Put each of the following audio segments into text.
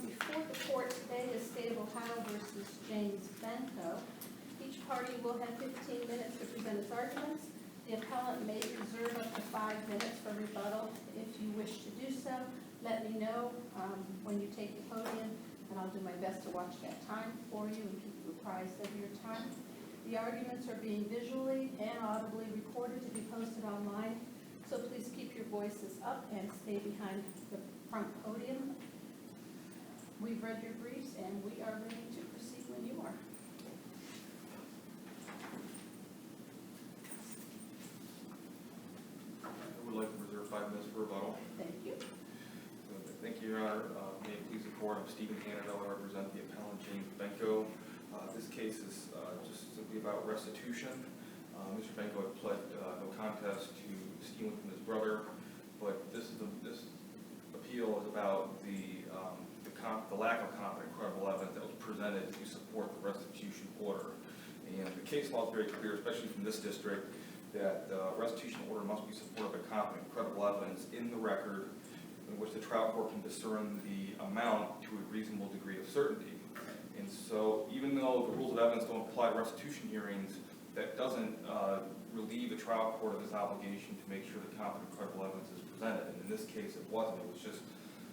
Before the court today is State of Ohio versus James Benko. Each party will have 15 minutes to present its arguments. The appellant may reserve up to 5 minutes for rebuttal. If you wish to do so, let me know when you take the podium, and I'll do my best to watch that time for you and keep you apprised of your time. The arguments are being visually and audibly recorded to be posted online, so please keep your voices up and stay behind the front podium. We've read your briefs and we are ready to proceed when you are. I would like to reserve 5 minutes for rebuttal. Thank you. Thank you, Your Honor. May it please the court, I'm Stephen Canada. I represent the appellant James Benko. This case is just simply about restitution. Mr. Benko had pled no contest to stealing from his brother, but this appeal is about the lack of competent, credible evidence that was presented to support the restitution order. And the case law is very clear, especially from this district, that the restitution order must be supported by competent, credible evidence in the record in which the trial court can discern the amount to a reasonable degree of certainty. And so even though the rules of evidence don't apply to restitution hearings, that doesn't relieve the trial court of this obligation to make sure that competent, credible evidence is presented. And in this case, it wasn't. It was just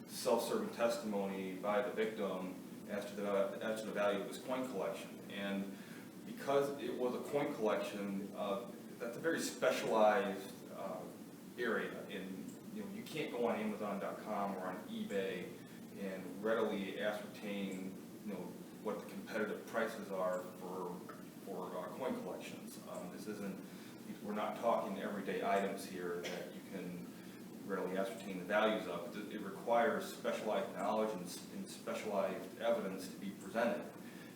self-serving testimony by the victim as to the value of his coin collection. And because it was a coin collection, that's a very specialized area. You can't go on Amazon.com or on eBay and readily ascertain, what the competitive prices are for coin collections. We're not talking everyday items here that you can readily ascertain the values of. It requires specialized knowledge and specialized evidence to be presented.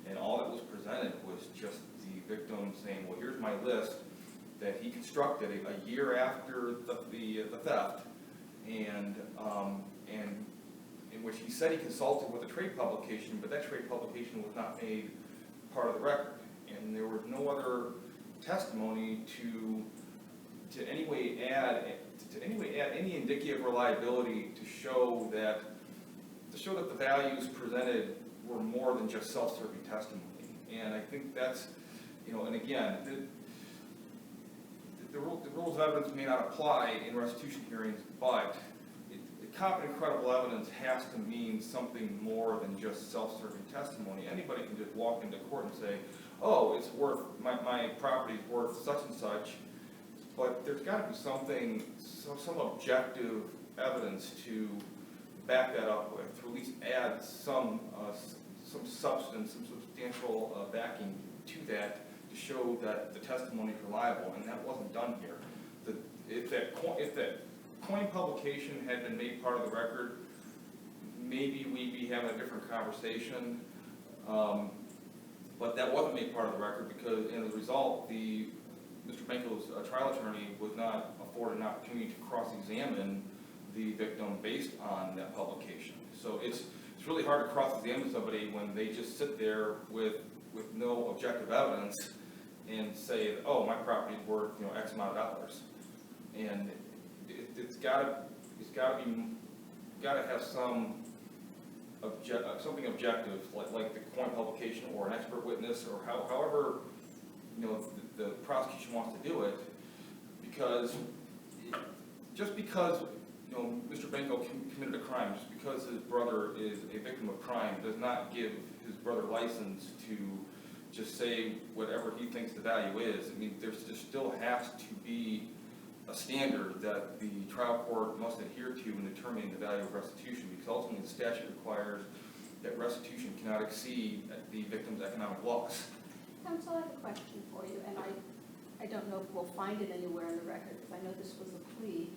And all that was presented was just the victim saying, well, here's my list that he constructed a year after the theft, and in which he said he consulted with a trade publication, but that trade publication was not made part of the record. And there was no other testimony to any way add any indicative reliability to show that the values presented were more than just self-serving testimony. And I think that's, and again, the rules of evidence may not apply in restitution hearings, but competent, credible evidence has to mean something more than just self-serving testimony. Anybody can just walk into court and say, oh, it's worth, my property's worth such and such, but there's got to be some objective evidence to back that up with, to at least add some substance, some substantial backing to that to show that the testimony is reliable, and that wasn't done here. If that coin publication had been made part of the record, maybe we'd be having a different conversation, but that wasn't made part of the record because, as a result, Mr. Benko's trial attorney was not afforded an opportunity to cross-examine the victim based on that publication. So it's really hard to cross-examine somebody when they just sit there with no objective evidence and say, oh, my property's worth X amount of dollars. And it's got to have something objective, like the coin publication or an expert witness or however the prosecution wants to do it, because just because Mr. Benko committed a crime, just because his brother is a victim of crime, does not give his brother license to just say whatever he thinks the value is. I mean, there still has to be a standard that the trial court must adhere to in determining the value of restitution, because ultimately the statute requires that restitution cannot exceed the victim's economic loss. Counsel, I have a question for you, and I don't know if we'll find it anywhere in the record, because I know this was a plea.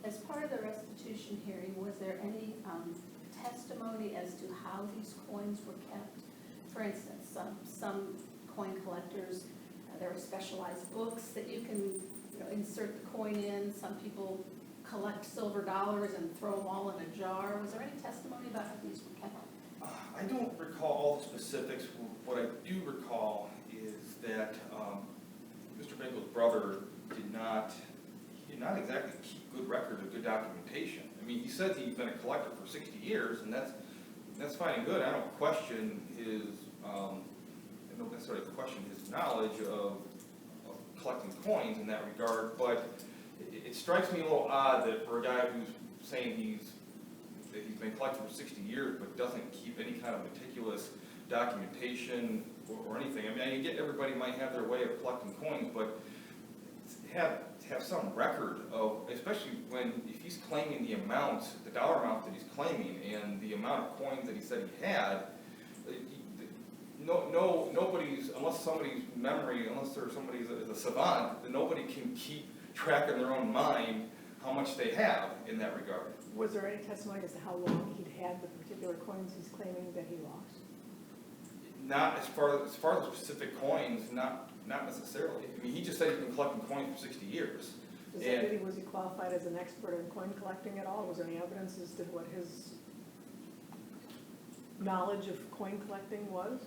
As part of the restitution hearing, was there any testimony as to how these coins were kept? For instance, some coin collectors, there are specialized books that you can insert the coin in. Some people collect silver dollars and throw them all in a jar. Was there any testimony about how these were kept? I don't recall all the specifics. What I do recall is that Mr. Benko's brother did not exactly keep good record of good documentation. I mean, he says he's been a collector for 60 years, and that's that's fine and good. I don't question his, I don't necessarily question his knowledge of collecting coins in that regard, but it strikes me a little odd that for a guy who's saying that he's been collecting for 60 years but doesn't keep any kind of meticulous documentation or anything. I mean, I get everybody might have their way of collecting coins, but have some record of, especially if he's claiming the amount, the dollar amount that he's claiming, and the amount of coins that he said he had. Nobody's, unless somebody's memory, unless there's somebody is a savant, then nobody can keep track in their own mind how much they have in that regard. Was there any testimony as to how long he'd had the particular coins he's claiming that he lost? Not as far as the specific coins, not necessarily. I mean, he just said he's been collecting coins for 60 years. Was he qualified as an expert in coin collecting at all? Was there any evidence as to what his knowledge of coin collecting was?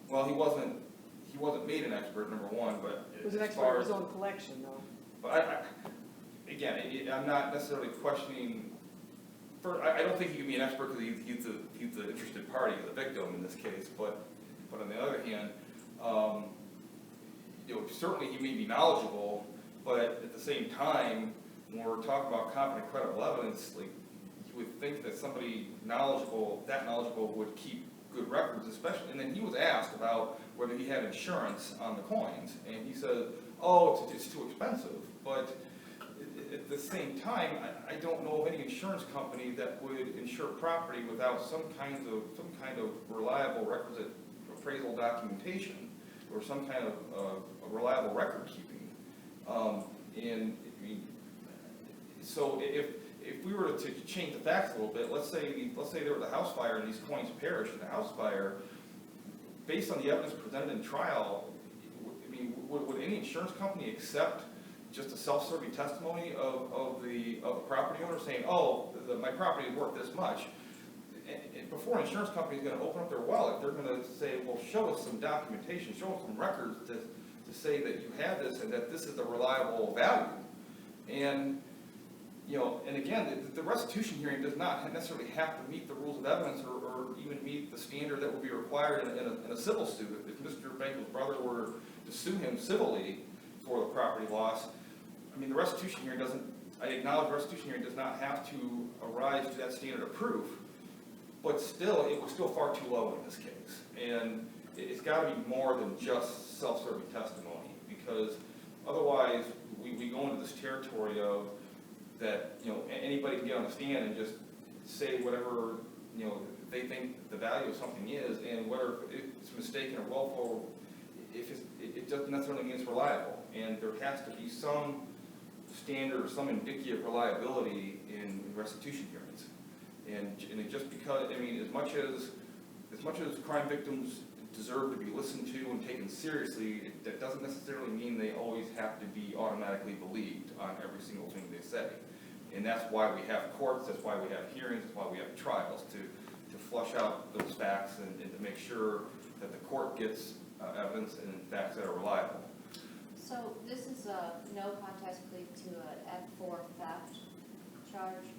Well, he wasn't made an expert, number one, but He was an expert in his own collection, though. But again, I'm not necessarily questioning. I don't think he can be an expert because he's the interested party, the victim in this case. But on the other hand, certainly he may be knowledgeable, but at the same time, when we're talking about competent, credible evidence, like you would think that somebody that knowledgeable, would keep good records, especially. And then he was asked about whether he had insurance on the coins, and he said, "Oh, it's too expensive." But at the same time, I don't know of any insurance company that would insure property without some kind of reliable requisite appraisal documentation or some kind of reliable record keeping. And I mean, so if we were to change the facts a little bit, let's say there was a house fire and these coins perished in the house fire, based on the evidence presented in trial, I mean, would any insurance company accept just a self-serving testimony of the property owner saying, "Oh, my property is worth this much"? And before an insurance company is going to open up their wallet, they're going to say, "Well, show us some documentation, show us some records to say that you have this and that this is a reliable value." And and again, the restitution hearing does not necessarily have to meet the rules of evidence or even meet the standard that would be required in a civil suit. If Mr. Benko's brother were to sue him civilly for the property loss, I mean, the restitution hearing doesn't. I acknowledge the restitution hearing does not have to arise to that standard of proof, but still, it was still far too low in this case, and it's got to be more than just self-serving testimony, because otherwise we go into this territory of that anybody can get on the stand and just say whatever they think the value of something is, and whether it's mistaken or willful, it doesn't necessarily mean it's reliable, and there has to be some standard or some indicative reliability in restitution hearings. And it just because, I mean, as much as crime victims deserve to be listened to and taken seriously, that doesn't necessarily mean they always have to be automatically believed on every single thing they say. And that's why we have courts, that's why we have hearings, that's why we have trials, to flush out those facts and to make sure that the court gets evidence and facts that are reliable. So this is a no contest plea to an F4 theft charge.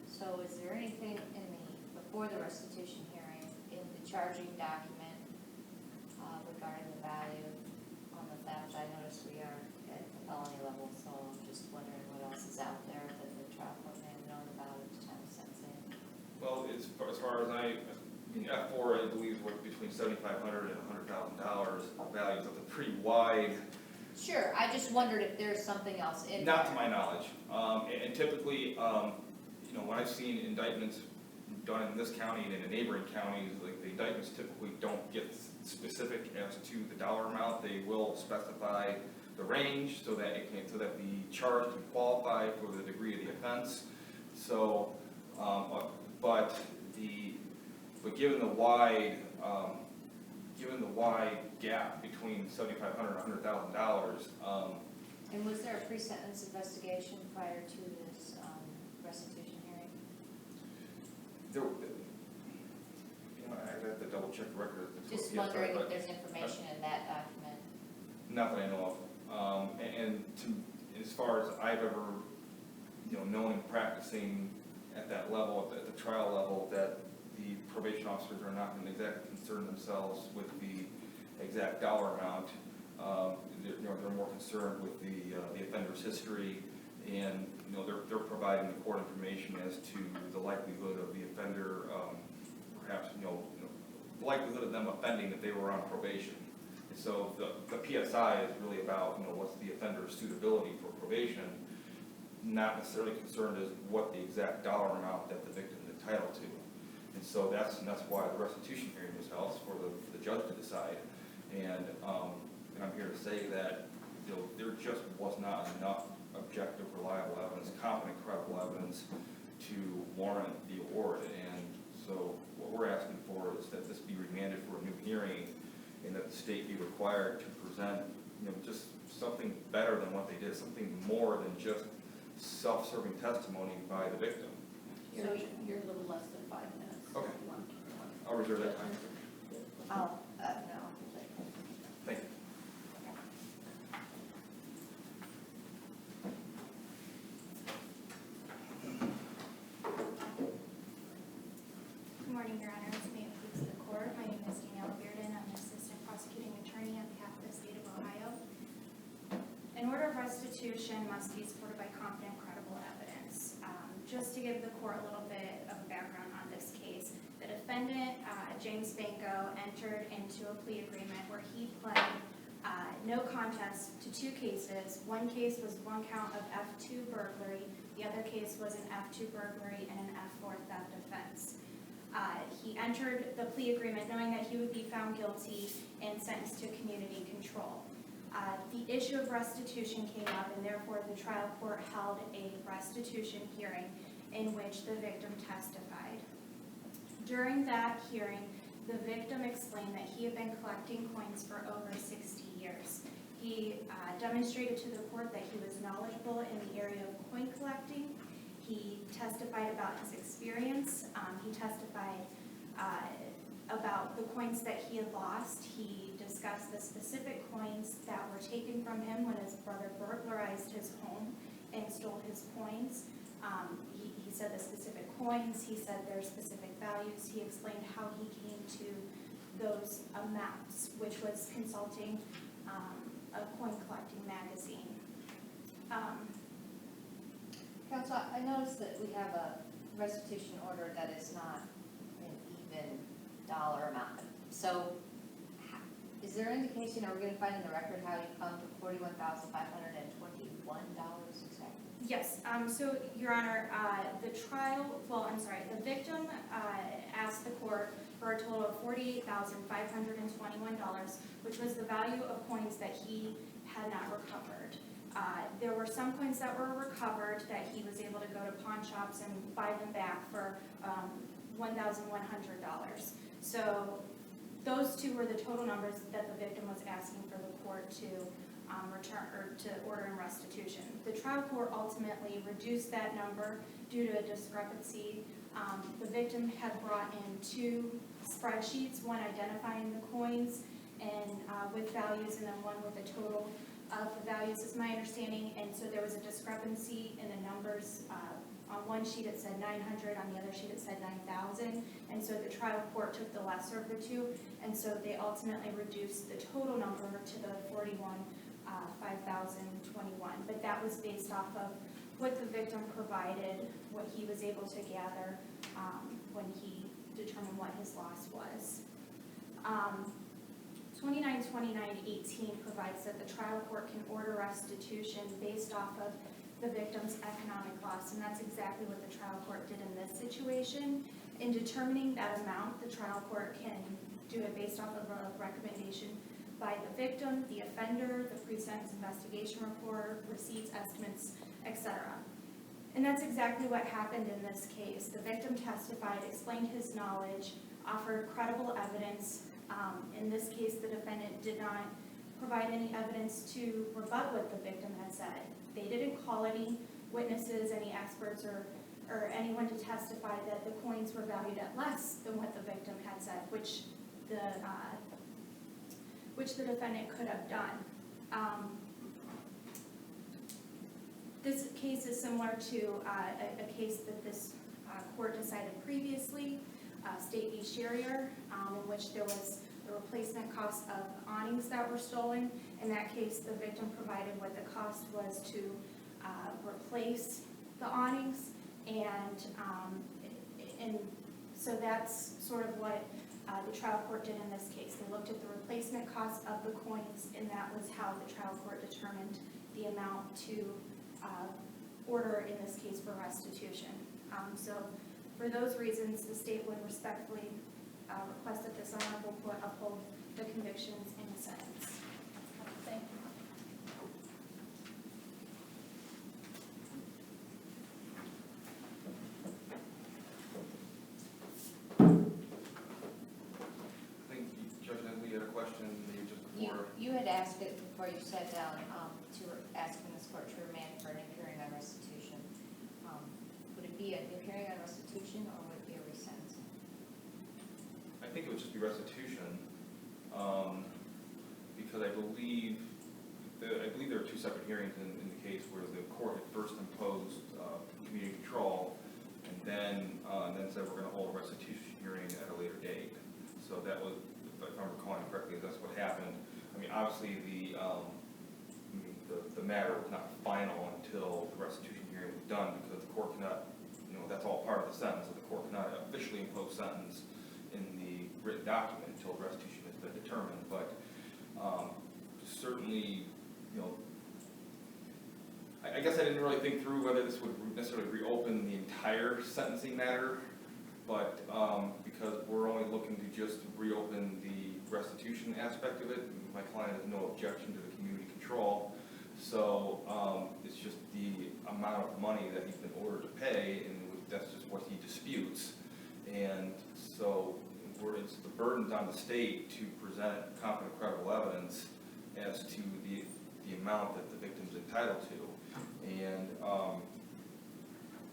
So is there anything before the restitution hearing in the charging document regarding the value on the theft? I noticed we are at the felony level, so I'm just wondering what else is out there that the trial court may have known about at the time of sentencing. Well, as far as I mean, F4, I believe, was between $7,500 and $100,000 values. That's a pretty wide. Sure, I just wondered if there's something else in Not there. to my knowledge. And typically, when I've seen indictments done in this county and in the neighboring counties, like the indictments typically don't get specific as to the dollar amount. They will specify the range so that the charge can qualify for the degree of the offense. So, but given the wide gap between $7,500 and $100,000. And was there a pre-sentence investigation prior to this restitution hearing? I have to double check the record. Just wondering if there's information in that document. Not that I know of. As far as I've ever, known and practicing at that level, at the trial level, that the probation officers are not going to exactly concern themselves with the exact dollar amount. They're more concerned with the offender's history, and they're providing the court information as to the likelihood of the offender, perhaps the likelihood of them offending if they were on probation. And so the PSI is really about what's the offender's suitability for probation, not necessarily concerned as what the exact dollar amount that the victim is entitled to. And so that's why the restitution hearing was held, for the judge to decide. And I'm here to say that there just was not enough objective, reliable evidence, competent, credible evidence to warrant the award. And so what we're asking for is that this be remanded for a new hearing, and that the state be required to present just something better than what they did, something more than just self-serving testimony by the victim. You're a little less than 5 minutes. Okay. If you want. I'll reserve that time. Oh, no. Thank you. Good morning, Your Honors. May it please the court. My name is Danielle Bearden. I'm an assistant prosecuting attorney on behalf of the state of Ohio. An order of restitution must be supported by competent, credible evidence. Just to give the court a little bit of background on this case, the defendant, James Benko, entered into a plea agreement where he pled no contest to 2 cases. One case was 1 count of F2 burglary. The other case was an F2 burglary and an F4 theft offense. He entered the plea agreement knowing that he would be found guilty and sentenced to community control. The issue of restitution came up, and therefore the trial court held a restitution hearing in which the victim testified. During that hearing, the victim explained that he had been collecting coins for over 60 years. He demonstrated to the court that he was knowledgeable in the area of coin collecting. He testified about his experience. He testified about the coins that he had lost. He discussed the specific coins that were taken from him when his brother burglarized his home and stole his coins. He said the specific coins. He said their specific values. He explained how he came to those amounts, which was consulting a coin collecting magazine. Counsel, I noticed that we have a restitution order that is not an even dollar amount. So is there an indication, are we going to find in the record how you come to $41,521 exactly? Yes, so Your Honor, the victim asked the court for a total of $48,521, which was the value of coins that he had not recovered. There were some coins that were recovered that he was able to go to pawn shops and buy them back for $1,100. So those 2 were the total numbers that the victim was asking for the court to return or to order in restitution. The trial court ultimately reduced that number due to a discrepancy. The victim had brought in 2 spreadsheets, one identifying the coins and with values, and then one with a total of the values, is my understanding. And so there was a discrepancy in the numbers. On one sheet it said 900, on the other sheet it said 9,000, and so the trial court took the lesser of the 2, and so they ultimately reduced the total number to the 5,021. But that was based off of what the victim provided, what he was able to gather when he determined what his loss was. 292918 provides that the trial court can order restitution based off of the victim's economic loss, and that's exactly what the trial court did in this situation. In determining that amount, the trial court can do it based off of a recommendation by the victim, the offender, the pre-sentence investigation report, receipts, estimates, etc. And that's exactly what happened in this case. The victim testified, explained his knowledge, offered credible evidence. In this case, the defendant did not provide any evidence to rebut what the victim had said. They didn't call any witnesses, any experts, or anyone to testify that the coins were valued at less than what the victim had said, which the defendant could have done. This case is similar to a case that this court decided previously. State v. Sherrier, in which there was the replacement cost of awnings that were stolen. In that case, the victim provided what the cost was to replace the awnings, and so that's sort of what the trial court did in this case. They looked at the replacement cost of the coins, and that was how the trial court determined the amount to order, in this case, for restitution. So for those reasons, the state would respectfully request that this honorable court uphold the convictions in the sentence. Thank you. I think Judge Nedley had a question maybe just before. You had asked it before you sat down, to ask in this court to remand for a new hearing on restitution. Would it be a new hearing on restitution, or would it be a resentencing? I think it would just be restitution, because I believe there are two separate hearings in the case where the court had first imposed community control, and then said we're going to hold a restitution hearing at a later date. So that was, if I'm recalling correctly, that's what happened. I mean, obviously the matter was not final until the restitution hearing was done, because the court cannot, that's all part of the sentence, so the court cannot officially impose sentence in the written document until restitution has been determined. But certainly, I guess I didn't really think through whether this would necessarily reopen the entire sentencing matter, but because we're only looking to just reopen the restitution aspect of it, my client has no objection to the community control. So it's just the amount of money that he's been ordered to pay, and that's just what he disputes. And so it's the burden's on the state to present competent, credible evidence as to the amount that the victim's entitled to. And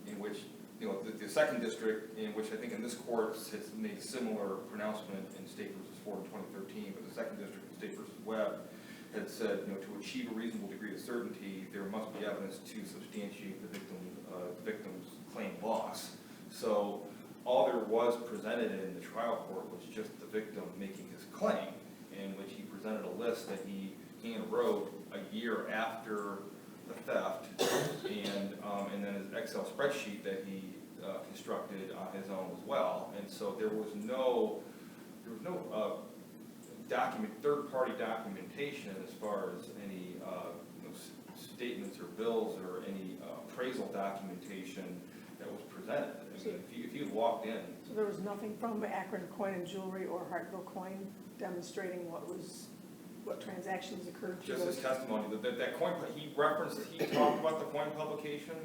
in which, the second district, in which I think in this court has made a similar pronouncement in State v. Ford in 2013, but the second district in State v. Webb had said, to achieve a reasonable degree of certainty, there must be evidence to substantiate the victim's claim loss. So all there was presented in the trial court was just the victim making his claim, in which he presented a list that he hand wrote a year after the theft, and then his Excel spreadsheet that he constructed on his own as well. And so there was no third-party documentation as far as any statements or bills or any appraisal documentation that was presented. I mean, if you had walked in. So there was nothing from Akron Coin and Jewelry or Hartville Coin demonstrating what transactions occurred? Just his testimony. That coin, he talked about the coin publication,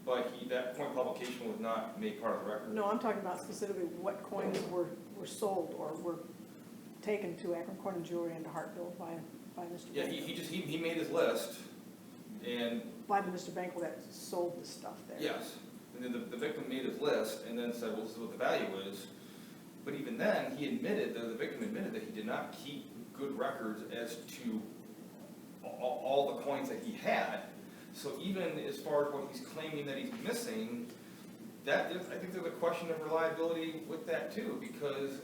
but that coin publication was not made part of the record. No, I'm talking about specifically what coins were sold or were taken to Akron Coin and Jewelry and to Hartville by Mr. Yeah, Benko. he made his list, and By the Mr. Benko that sold the stuff there. yes, and then the victim made his list and then said, well, this is what the value is. But even then, the victim admitted that he did not keep good records as to all the coins that he had. So even as far as what he's claiming that he's missing, I think there's a question of reliability with that too, because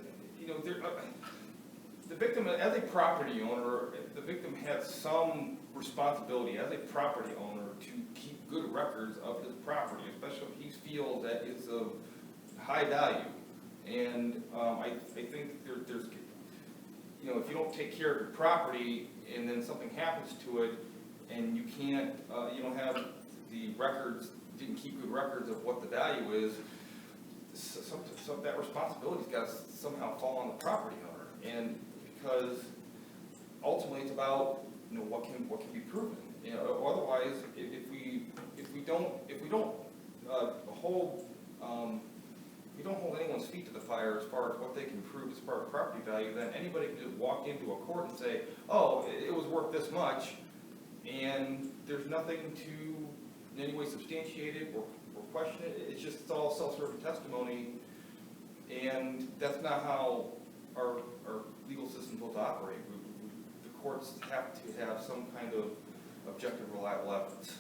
the victim, as a property owner, the victim has some responsibility as a property owner to keep good records of his property, especially if he feels that it's of high value. And I think there's if you don't take care of your property and then something happens to it, and you can't, you don't have the records, didn't keep good records of what the value is, some that responsibility's got to somehow fall on the property owner. And because ultimately it's about what can be proven. Otherwise, if we don't hold anyone's feet to the fire as far as what they can prove as far as property value, then anybody can just walk into a court and say, oh, it was worth this much, and there's nothing to in any way substantiate it or question it. It's all self-serving testimony, and that's not how our legal system is supposed to operate. The courts have to have some kind of objective, reliable evidence.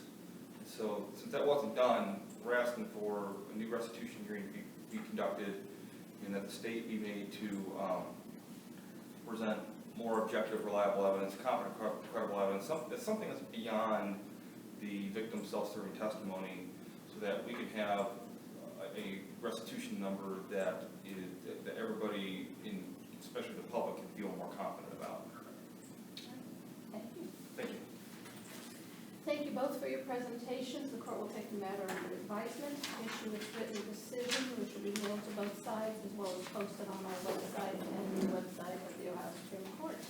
So since that wasn't done, we're asking for a new restitution hearing to be conducted, and that the state be made to present more objective, reliable evidence, competent, credible evidence, something that's beyond the victim's self-serving testimony, so that we can have a restitution number that everybody, especially the public, can feel more confident about. Thank you. Thank you. Thank you both for your presentations. The court will take the matter under advisement, issue its written decision, which will be mailed to both sides, as well as posted on our website and the website of the Ohio Supreme Court.